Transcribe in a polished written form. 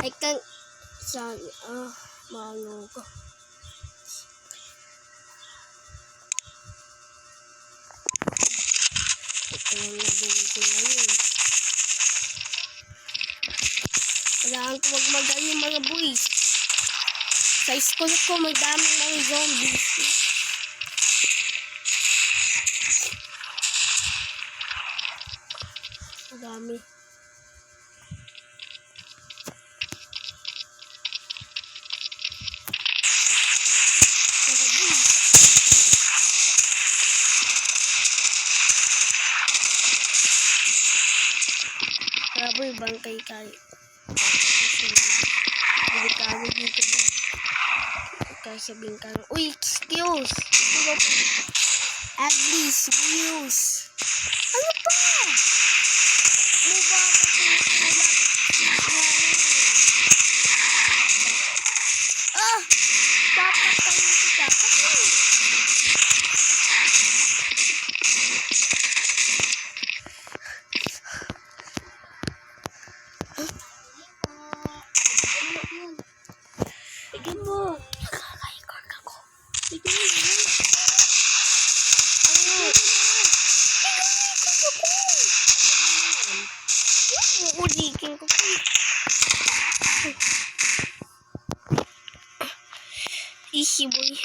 Ay kang sabi, maano ko. Ito yung nabili ko ngayon. Kailangan ko magmagaling mga boys. Sa school ko may daming mga zombies. Dami. Grabe, bangkay kayo. Delikado dito. Sabihin ka, uy, excuse! At least, views! Ano pa? Ano ba ako tinutulak? Dapat kayo kita. Bigyan mo. Nakaka-record ako. Bigyan mo. Uulikin ko. Easy boy.